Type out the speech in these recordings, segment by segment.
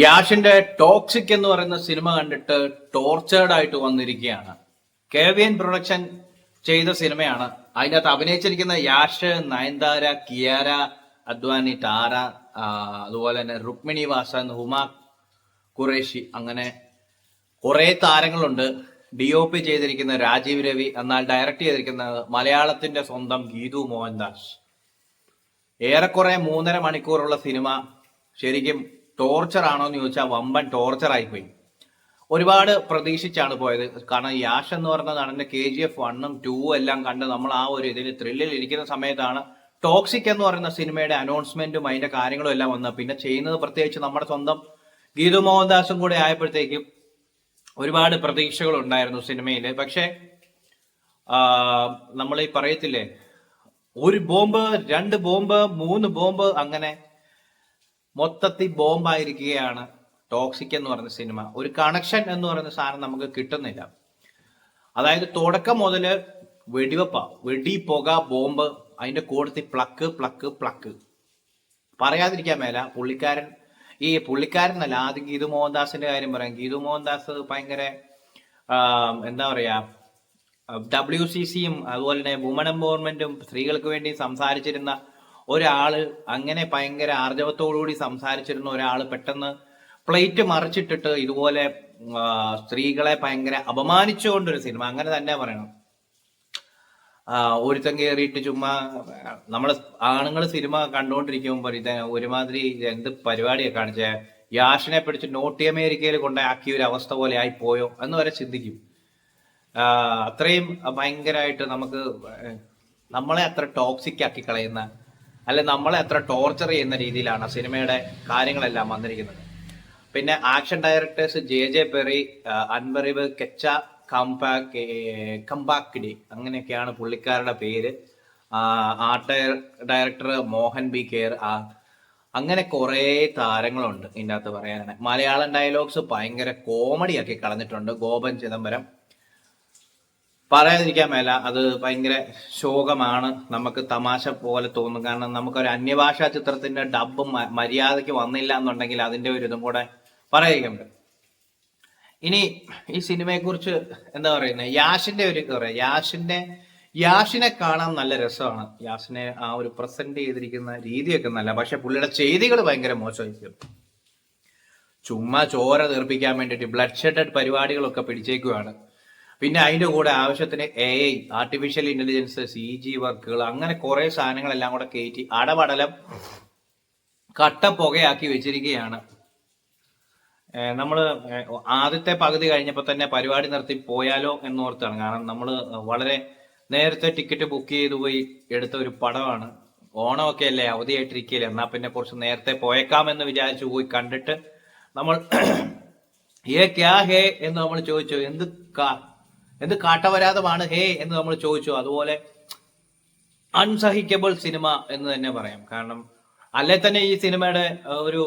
യാഷിന്റെ toxic എന്ന് പറയുന്ന cinema കണ്ടിട്ട് ടോർച്ചേർഡ് ആയിട്ട് വന്നിരിക്കുകയാണ്. കെവിഎൻ പ്രൊഡക്ഷൻ ചെയ്ത സിനിമയാണ്. അതിനകത്ത് അഭിനയിച്ചിരിക്കുന്ന യാഷ്, നയൻതാര, കിയാര അദ്വാനി, ടാര, അതുപോലെ തന്നെ രുക്മിണി വാസൻ, ഹുമ ഖുറേഷി, അങ്ങനെ കുറെ താരങ്ങളുണ്ട്. DOP ചെയ്തിരിക്കുന്ന രാജീവ് രവി, എന്നാൽ ഡയറക്ട് ചെയ്തിരിക്കുന്നത് മലയാളത്തിന്റെ സ്വന്തം ഗീതു മോഹൻദാസ്. ഏറെക്കുറെ 3.5 മണിക്കൂറുള്ള സിനിമ ശരിക്കും ടോർച്ചർ ആണോ എന്ന് ചോദിച്ചാൽ വമ്പൻ ടോർച്ചർ ആയിപ്പോയി. ഒരുപാട് പ്രതീക്ഷിച്ചാണ് പോയത്. കാരണം യാഷ് എന്ന് പറഞ്ഞ നടന്റെ KGF 1ഉം 2ഉം എല്ലാം കണ്ട് നമ്മൾ ആ ഒരു ഇതിൽ ത്രില്ലിൽ ഇരിക്കുന്ന സമയത്താണ് ടോക്സിക് എന്ന് പറയുന്ന സിനിമയുടെ അനൗൺസ്മെന്റും അതിന്റെ കാര്യങ്ങളും എല്ലാം വന്നത്. പിന്നെ ചെയ്യുന്നത് പ്രത്യേകിച്ച് നമ്മുടെ സ്വന്തം ഗീതു മോഹൻദാസും കൂടെ ആയപ്പോഴത്തേക്കും ഒരുപാട് പ്രതീക്ഷകൾ ഉണ്ടായിരുന്നു സിനിമയിൽ. പക്ഷെ നമ്മൾ ഈ പറയത്തില്ലേ, ഒരു ബോംബ്, 2 ബോംബ്, 3 ബോംബ്, അങ്ങനെ മൊത്തത്തിൽ ബോംബായിരിക്കുകയാണ് ടോക്സിക് എന്ന് പറയുന്ന സിനിമ. ഒരു കണക്ഷൻ എന്ന് പറയുന്ന സാധനം നമുക്ക് കിട്ടുന്നില്ല. അതായത് തുടക്കം മുതല് വെടിവെപ്പ, വെടി, പുക, ബോംബ്, അതിന്റെ കൂടത്തിൽ പ്ലക്ക് പ്ലക്ക് പ്ലക്ക്. പറയാതിരിക്കാൻ മേല, പുള്ളിക്കാരനല്ല, ആദ്യം ഗീതു മോഹൻദാസിന്റെ കാര്യം പറയാം. ഗീതു മോഹൻദാസ് ഭയങ്കര എന്താ പറയാ, WCCയും അതുപോലെ തന്നെ വുമൺ എംപവർമെന്റും സ്ത്രീകൾക്ക് വേണ്ടി സംസാരിച്ചിരുന്ന ഒരാള്, അങ്ങനെ ഭയങ്കര ആർജവത്തോടുകൂടി സംസാരിച്ചിരുന്ന ഒരാള് പെട്ടെന്ന് പ്ലേറ്റ് മറിച്ചിട്ടിട്ട് ഇതുപോലെ സ്ത്രീകളെ ഭയങ്കര അപമാനിച്ചുകൊണ്ടൊരു സിനിമ, അങ്ങനെ തന്നെ പറയണം. ഒരുത്തൻ കയറിയിട്ട് ചുമ്മാ നമ്മള് ആണുങ്ങൾ സിനിമ കണ്ടുകൊണ്ടിരിക്കുമ്പോൾ ഒരുമാതിരി എന്ത് പരിപാടിയെ കാണിച്ച യാഷിനെ പിടിച്ച് നോർത്ത് അമേരിക്കയിൽ കൊണ്ടാക്കിയ ഒരു അവസ്ഥ പോലെ ആയി പോയോ എന്ന് വരെ ചിന്തിക്കും. അത്രയും ഭയങ്കരമായിട്ട് നമ്മളെ അത്ര ടോക്സിക് ആക്കി കളയുന്ന, അല്ലെ നമ്മളെ അത്ര ടോർച്ചർ ചെയ്യുന്ന രീതിയിലാണ് സിനിമയുടെ കാര്യങ്ങളെല്ലാം വന്നിരിക്കുന്നത്. പിന്നെ ആക്ഷൻ ഡയറക്ടേഴ്സ് JJ പെറി, അൻവറിബ് കെച്ച, കമ്പാക്കിഡി, അങ്ങനെയൊക്കെയാണ് പുള്ളിക്കാരുടെ പേര്. Art director Mohan B Kerur. അങ്ങനെ കുറെ താരങ്ങളുണ്ട് ഇതിൻ്റെ അകത്ത് പറയാനാണ്. മലയാളം ഡയലോഗ്സ് ഭയങ്കര കോമഡി ആക്കി കളഞ്ഞിട്ടുണ്ട് ഗോപൻ ചിദംബരം. പറയാതിരിക്കാൻ മേല, അത് ഭയങ്കര ശോകമാണ്. നമുക്ക് തമാശ പോലെ തോന്നും. കാരണം നമുക്കൊരു അന്യഭാഷാ ചിത്രത്തിന്റെ ഡബ് മര്യാദയ്ക്ക് വന്നില്ല എന്നുണ്ടെങ്കിൽ അതിന്റെ ഒരു ഇതും കൂടെ പറയാതിരിക്കാൻ പറ്റും. ഇനി ഈ സിനിമയെ കുറിച്ച് എന്താ പറയുന്നത്, യാഷിന്റെ ഒരു പറയാം. യാഷിനെ കാണാൻ നല്ല രസമാണ്. യാഷിനെ ആ ഒരു പ്രസന്റ് ചെയ്തിരിക്കുന്ന രീതിയൊക്കെ നല്ല, പക്ഷെ പുള്ളിയുടെ ചെയ്തികൾ ഭയങ്കര മോശമായിരിക്കും. ചുമ്മാ ചോര തീർപ്പിക്കാൻ വേണ്ടിയിട്ട് ബ്ലഡ് ഷെഡഡ് പരിപാടികളൊക്കെ പിടിച്ചേക്കുവാണ്. പിന്നെ അതിന്റെ കൂടെ ആവശ്യത്തിന് AI, ആർട്ടിഫിഷ്യൽ ഇന്റലിജൻസ്, CG വർക്കുകൾ, അങ്ങനെ കുറെ സാധനങ്ങളെല്ലാം കൂടെ കയറ്റി അടപടലം കട്ട പുകയാക്കി വെച്ചിരിക്കുകയാണ്. നമ്മള് ആദ്യത്തെ പകുതി കഴിഞ്ഞപ്പോൾ തന്നെ പരിപാടി നിർത്തി പോയാലോ എന്നോർത്താണ്. കാരണം നമ്മൾ വളരെ നേരത്തെ ടിക്കറ്റ് ബുക്ക് ചെയ്ത് പോയി എടുത്ത ഒരു പടമാണ്. ഓണമൊക്കെ അല്ലേ, അവധിയായിട്ടിരിക്കുകയല്ലേ, എന്നാ പിന്നെ കുറച്ച് നേരത്തെ പോയേക്കാമെന്ന് വിചാരിച്ചു പോയി കണ്ടിട്ട് നമ്മൾ ക്യാ ഹേ എന്ന് നമ്മൾ ചോദിച്ചു. എന്ത് കാട്ടവരാതമാണ് ഹേ എന്ന് നമ്മൾ ചോദിച്ചു. അതുപോലെ അൺസഹിക്കബിൾ സിനിമ എന്ന് തന്നെ പറയാം. കാരണം അല്ലെ തന്നെ ഈ സിനിമയുടെ ഒരു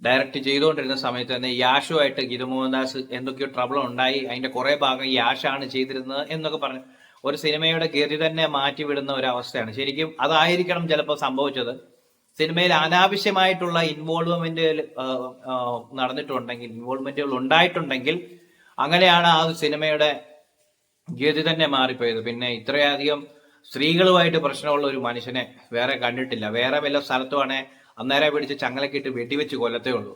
ഡയറക്റ്റ് ചെയ്തുകൊണ്ടിരുന്ന സമയത്ത് തന്നെ യാഷുമായിട്ട് ഗീതു മോഹൻദാസ് എന്തൊക്കെയോ ട്രബിൾ ഉണ്ടായി. അതിന്റെ കുറെ ഭാഗം യാഷാണ് ചെയ്തിരുന്നത് എന്നൊക്കെ പറഞ്ഞു ഒരു സിനിമയുടെ ഗതി തന്നെ മാറ്റിവിടുന്ന ഒരു അവസ്ഥയാണ്. ശരിക്കും അതായിരിക്കണം ചിലപ്പോൾ സംഭവിച്ചത്. സിനിമയിൽ അനാവശ്യമായിട്ടുള്ള ഇൻവോൾവ്മെന്റ് നടന്നിട്ടുണ്ടെങ്കിൽ, ഇൻവോൾവ്മെന്റുകൾ ഉണ്ടായിട്ടുണ്ടെങ്കിൽ, അങ്ങനെയാണ് ആ സിനിമയുടെ ഗതി തന്നെ മാറിപ്പോയത്. പിന്നെ ഇത്രയധികം സ്ത്രീകളുമായിട്ട് പ്രശ്നമുള്ള ഒരു മനുഷ്യനെ വേറെ കണ്ടിട്ടില്ല. വേറെ വല്ല സ്ഥലത്തുവാണെ അന്നേരം പിടിച്ച് ചങ്ങലക്കിട്ട് വെട്ടിവെച്ച് കൊല്ലത്തേ ഉള്ളൂ.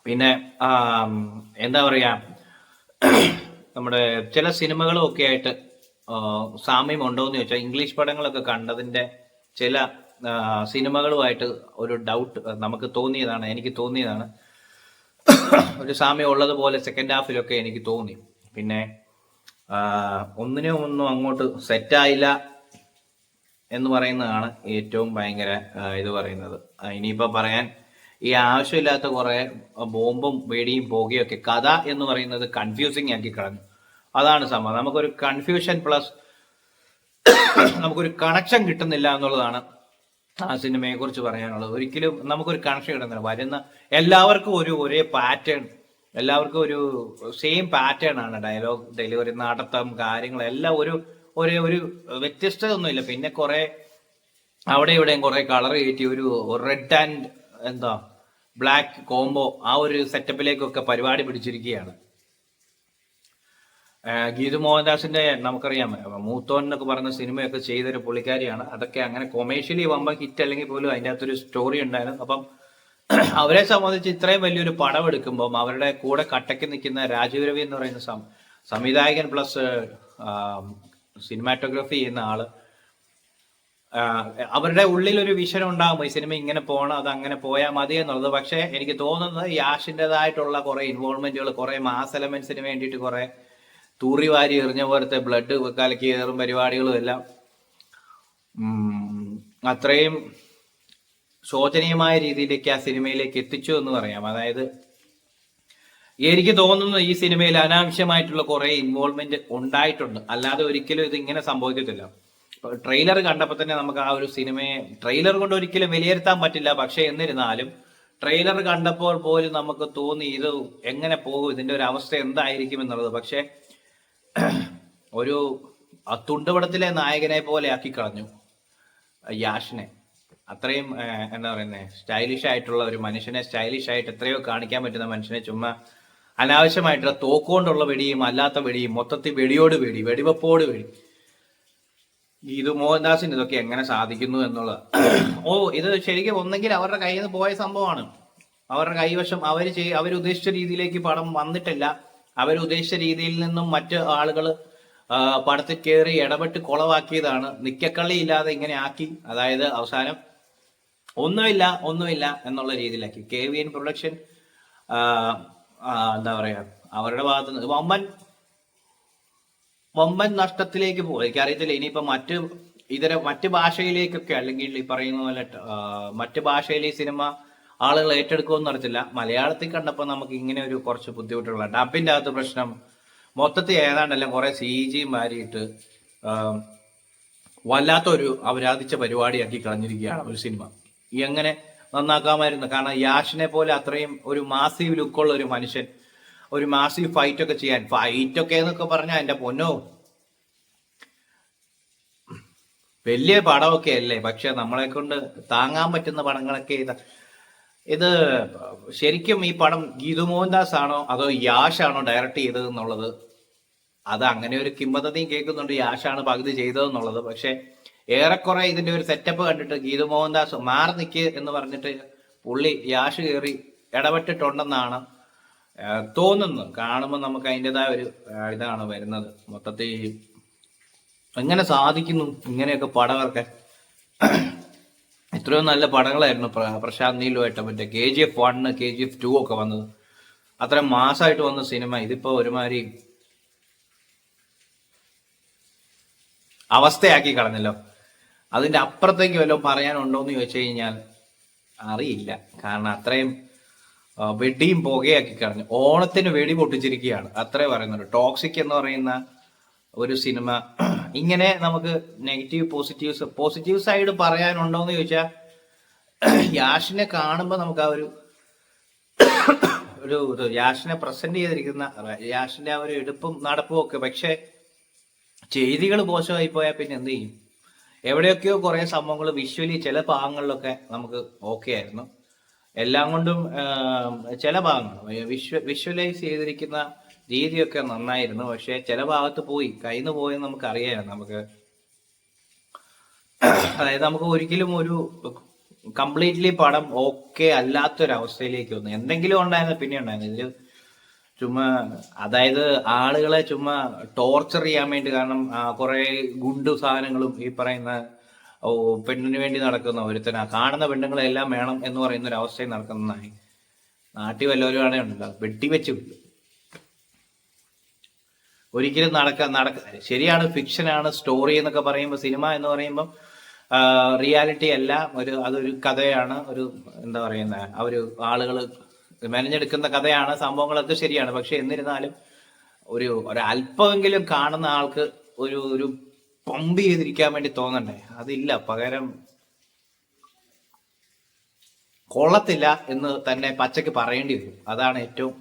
പിന്നെ എന്താ പറയാ, നമ്മുടെ ചില സിനിമകളും ഒക്കെ ആയിട്ട് സാമ്യം ഉണ്ടോ എന്ന് ചോദിച്ചാൽ, ഇംഗ്ലീഷ് പടങ്ങളൊക്കെ കണ്ടതിന്റെ ചില സിനിമകളുമായിട്ട് ഒരു ഡൗട്ട് നമുക്ക് തോന്നിയതാണ്, എനിക്ക് തോന്നിയതാണ്. ഒരു സാമ്യം ഉള്ളതുപോലെ സെക്കൻഡ് ഹാഫിലൊക്കെ എനിക്ക് തോന്നി. പിന്നെ ഒന്നും അങ്ങോട്ട് സെറ്റായില്ല എന്ന് പറയുന്നതാണ് ഏറ്റവും ഭയങ്കര ഇത് പറയുന്നത്. ഇനിയിപ്പോ പറയാൻ ഈ ആവശ്യമില്ലാത്ത കുറെ ബോംബും വെടിയും പോകുകയൊക്കെ, കഥ എന്ന് പറയുന്നത് കൺഫ്യൂസിങ് ആക്കി കളഞ്ഞു. അതാണ് സംഭവം. നമുക്കൊരു കൺഫ്യൂഷൻ പ്ലസ് നമുക്കൊരു കണക്ഷൻ കിട്ടുന്നില്ല എന്നുള്ളതാണ് ആ സിനിമയെ കുറിച്ച് പറയാനുള്ളത്. ഒരിക്കലും നമുക്കൊരു കണക്ഷൻ കിട്ടുന്നില്ല. വരുന്ന എല്ലാവർക്കും ഒരേ പാറ്റേൺ, എല്ലാവർക്കും ഒരു സെയിം പാറ്റേൺ ആണ്. ഡയലോഗ് ഡെലിവറി, നടത്തം, കാര്യങ്ങളെല്ലാം ഒരു വ്യത്യസ്തത ഒന്നുമില്ല. പിന്നെ കുറെ അവിടെ ഇവിടെയും കുറെ കളർ കയറ്റി ഒരു റെഡ് ആൻഡ് എന്താ ബ്ലാക്ക് കോംബോ ആ ഒരു സെറ്റപ്പിലേക്കൊക്കെ പരിപാടി പിടിച്ചിരിക്കുകയാണ്. ഗീതു മോഹൻദാസിന്റെ നമുക്കറിയാം മൂത്തോൻ എന്നൊക്കെ പറയുന്ന സിനിമയൊക്കെ ചെയ്തൊരു പുള്ളിക്കാരിയാണ്. അതൊക്കെ അങ്ങനെ കൊമേഴ്ഷ്യലി വമ്പൻ ഹിറ്റ് അല്ലെങ്കിൽ പോലും അതിൻ്റെ അകത്തൊരു സ്റ്റോറി ഉണ്ടായിരുന്നു. അപ്പം അവരെ സംബന്ധിച്ച് ഇത്രയും വലിയൊരു പടം എടുക്കുമ്പോൾ അവരുടെ കൂടെ കട്ടയ്ക്ക് നിൽക്കുന്ന രാജീവ് രവി എന്ന് പറയുന്ന സംവിധായകൻ പ്ലസ് സിനിമാറ്റോഗ്രാഫി ചെയ്യുന്ന ആള്, അവരുടെ ഉള്ളിൽ ഒരു വിഷൻ ഉണ്ടാകും ഈ സിനിമ ഇങ്ങനെ പോകണം, അത് അങ്ങനെ പോയാൽ മതി എന്നുള്ളത്. പക്ഷെ എനിക്ക് തോന്നുന്നത് യാഷിൻ്റെതായിട്ടുള്ള കുറെ ഇൻവോൾവ്മെന്റുകൾ, കുറെ മാസ് എലമെന്റ്സിന് വേണ്ടിയിട്ട് കുറെ തൂറിവാരി എറിഞ്ഞ പോലത്തെ ബ്ലഡ് കലക്കി കയറും പരിപാടികളും എല്ലാം അത്രയും ശോചനീയമായ രീതിയിലേക്ക് ആ സിനിമയിലേക്ക് എത്തിച്ചു എന്ന് പറയാം. അതായത് എനിക്ക് തോന്നുന്നു ഈ സിനിമയിൽ അനാവശ്യമായിട്ടുള്ള കുറെ ഇൻവോൾവ്മെന്റ് ഉണ്ടായിട്ടുണ്ട്, അല്ലാതെ ഒരിക്കലും ഇത് ഇങ്ങനെ സംഭവിക്കത്തില്ല. ട്രെയിലർ കണ്ടപ്പോൾ തന്നെ നമുക്ക് ആ ഒരു സിനിമയെ ട്രെയിലർ കൊണ്ട് ഒരിക്കലും വിലയിരുത്താൻ പറ്റില്ല. പക്ഷെ എന്നിരുന്നാലും ട്രെയിലർ കണ്ടപ്പോൾ പോലും നമുക്ക് തോന്നി ഇത് എങ്ങനെ പോകും, ഇതിന്റെ ഒരു അവസ്ഥ എന്തായിരിക്കും എന്നുള്ളത്. പക്ഷെ ഒരു തുണ്ടുപടത്തിലെ നായകനെ പോലെ ആക്കി കളഞ്ഞു യാഷിനെ. അത്രയും എന്താ പറയുന്നത്, സ്റ്റൈലിഷ് ആയിട്ടുള്ള ഒരു മനുഷ്യനെ, സ്റ്റൈലിഷ് ആയിട്ട് എത്രയോ കാണിക്കാൻ പറ്റുന്ന മനുഷ്യനെ ചുമ്മാ അനാവശ്യമായിട്ടുള്ള തോക്കുകൊണ്ടുള്ള വെടിയും അല്ലാത്ത വെടിയും മൊത്തത്തിൽ വെടിയോട് വെടി, വെടിവെപ്പോട് വെടി. ഗീതു മോഹൻദാസിന് ഇതൊക്കെ എങ്ങനെ സാധിക്കുന്നു എന്നുള്ളത് ഇത് ശരിക്കും ഒന്നെങ്കിൽ അവരുടെ കയ്യിൽ നിന്ന് പോയ സംഭവമാണ്. അവരുടെ കൈവശം അവരുദ്ദേശിച്ച രീതിയിലേക്ക് പടം വന്നിട്ടില്ല. അവരുദ്ദേശിച്ച രീതിയിൽ നിന്നും മറ്റ് ആളുകൾ പടത്തിൽ കയറി ഇടപെട്ട് കുളവാക്കിയതാണ്. നിക്കക്കള്ളി ഇല്ലാതെ ഇങ്ങനെ ആക്കി. അതായത് അവസാനം ഒന്നുമില്ല എന്നുള്ള രീതിയിലാക്കി. KVN പ്രൊഡക്ഷൻ എന്താ പറയാ, അവരുടെ ഭാഗത്ത് നിന്ന് വമ്പൻ നഷ്ടത്തിലേക്ക് പോകും. എനിക്കറിയത്തില്ല ഇനിയിപ്പോ മറ്റ് ഭാഷയിലേക്കൊക്കെ, അല്ലെങ്കിൽ ഈ പറയുന്ന പോലെ മറ്റ് ഭാഷയിലെ സിനിമ ആളുകൾ ഏറ്റെടുക്കുമെന്ന് അറിയത്തില്ല. മലയാളത്തിൽ കണ്ടപ്പോൾ നമുക്ക് ഇങ്ങനെ ഒരു കുറച്ച് ബുദ്ധിമുട്ടുള്ള ഡബിന്റെ അകത്ത് പ്രശ്നം, മൊത്തത്തിൽ ഏതാണ്ടെല്ലാം കുറെ CG മാറിയിട്ട് വല്ലാത്തൊരു അപരാധിച്ച പരിപാടിയാക്കി കളഞ്ഞിരിക്കുകയാണ് ഒരു സിനിമ. എങ്ങനെ നന്നാക്കാമായിരുന്നു? കാരണം യാഷിനെ പോലെ അത്രയും ഒരു മാസീവ് ലുക്കുള്ള ഒരു മനുഷ്യൻ ഒരു മാസീവ് ഫൈറ്റൊക്കെ ചെയ്യാൻ, ഫൈറ്റൊക്കെ എന്നൊക്കെ പറഞ്ഞാൽ എൻ്റെ പൊന്നോ വലിയ പടമൊക്കെ അല്ലേ, പക്ഷെ നമ്മളെ കൊണ്ട് താങ്ങാൻ പറ്റുന്ന പടങ്ങളൊക്കെ ഇത് ശരിക്കും ഈ പടം ഗീതു മോഹൻദാസ് ആണോ അതോ യാഷാണോ ഡയറക്റ്റ് ചെയ്തത് എന്നുള്ളത്, അത് അങ്ങനെ ഒരു കിംവദന്തിയും കേൾക്കുന്നുണ്ട്, യാഷാണ് പകുതി ചെയ്തതെന്നുള്ളത്. പക്ഷെ ഏറെക്കുറെ ഇതിന്റെ ഒരു സെറ്റപ്പ് കണ്ടിട്ട് ഗീതു മോഹൻദാസ് മാറി നിൽക്ക് എന്ന് പറഞ്ഞിട്ട് പുള്ളി യാഷ് കയറി ഇടപെട്ടിട്ടുണ്ടെന്നാണ് തോന്നുന്നത്. കാണുമ്പോൾ നമുക്ക് അതിൻ്റെതായ ഒരു ഇതാണ് വരുന്നത്. മൊത്തത്തിൽ എങ്ങനെ സാധിക്കുന്നു ഇങ്ങനെയൊക്കെ പടം ഇറക്കാൻ? എത്രയോ നല്ല പടങ്ങളായിരുന്നു പ്രശാന്ത് നീലുമായിട്ട് മറ്റേ KGF 1 KGF 2 ഒക്കെ വന്നത്. അത്രയും മാസമായിട്ട് വന്ന സിനിമ ഇതിപ്പോ ഒരുമാതിരി അവസ്ഥയാക്കി കളഞ്ഞല്ലോ. അതിന്റെ അപ്പുറത്തേക്ക് വല്ലതും പറയാനുണ്ടോ എന്ന് ചോദിച്ചു കഴിഞ്ഞാൽ അറിയില്ല. കാരണം അത്രയും വെടിയും പുകയാക്കി കളഞ്ഞു. ഓണത്തിന് വെടി പൊട്ടിച്ചിരിക്കുകയാണ്, അത്രേ പറയുന്നുണ്ട്. ടോക്സിക് എന്ന് പറയുന്ന ഒരു സിനിമ ഇങ്ങനെ നമുക്ക് പോസിറ്റീവ് സൈഡ് പറയാനുണ്ടോ എന്ന് ചോദിച്ചാൽ യാഷിനെ കാണുമ്പോൾ നമുക്ക് ആ ഒരു യാഷിനെ പ്രസന്റ് ചെയ്തിരിക്കുന്ന യാഷിന്റെ ആ ഒരു എടുപ്പും നടപ്പും ഒക്കെ, പക്ഷെ ചെയ്തികൾ മോശമായി പോയാൽ പിന്നെ എന്ത് ചെയ്യും? എവിടെയൊക്കെയോ കുറെ സംഭവങ്ങൾ വിഷ്വലി ചില ഭാഗങ്ങളിലൊക്കെ നമുക്ക് ഓക്കെ ആയിരുന്നു. എല്ലാം കൊണ്ടും ചില ഭാഗങ്ങൾ വിഷ്വലൈസ് ചെയ്തിരിക്കുന്ന രീതിയൊക്കെ നന്നായിരുന്നു. പക്ഷെ ചില ഭാഗത്ത് കയ്യിൽ നിന്ന് പോയെന്ന് നമുക്ക് അറിയാമായിരുന്നു. നമുക്ക് അതായത് നമുക്ക് ഒരിക്കലും ഒരു കംപ്ലീറ്റ്ലി പടം ഓക്കെ അല്ലാത്തൊരവസ്ഥയിലേക്ക് വന്നു. എന്തെങ്കിലും ഉണ്ടായിരുന്നു, പിന്നെ ഉണ്ടായിരുന്നു ഇതിൽ ചുമ്മാ, അതായത് ആളുകളെ ചുമ്മാ ടോർച്ചർ ചെയ്യാൻ വേണ്ടി. കാരണം കുറെ ഗുണ്ടു സാധനങ്ങളും ഈ പറയുന്ന പെണ്ണിന് വേണ്ടി നടക്കുന്ന ഒരുത്തന കാണുന്ന പെണ്ണുങ്ങളെല്ലാം വേണം എന്ന് പറയുന്ന ഒരു അവസ്ഥയിൽ നടക്കുന്നതായി. നാട്ടിൽ വല്ലവരുമാണേ ഉണ്ടല്ലോ വെട്ടിവെച്ച് വിട്ടു. ഒരിക്കലും ശരിയാണ്, ഫിക്ഷനാണ് സ്റ്റോറി എന്നൊക്കെ പറയുമ്പോൾ, സിനിമ എന്ന് പറയുമ്പോൾ റിയാലിറ്റി അല്ല, അതൊരു കഥയാണ്, ഒരു എന്താ പറയുന്ന ഒരു ആളുകൾ മെനഞ്ഞെടുക്കുന്ന കഥയാണ്, സംഭവങ്ങളൊക്കെ ശരിയാണ്. പക്ഷെ എന്നിരുന്നാലും ഒരു അല്പമെങ്കിലും കാണുന്ന ആൾക്ക് ഒരു പമ്പ് ചെയ്തിരിക്കാൻ വേണ്ടി തോന്നണ്ടേ? അതില്ല. പകരം കൊള്ളത്തില്ല എന്ന് തന്നെ പച്ചയ്ക്ക് പറയേണ്ടി വരും. അതാണ് ഏറ്റവും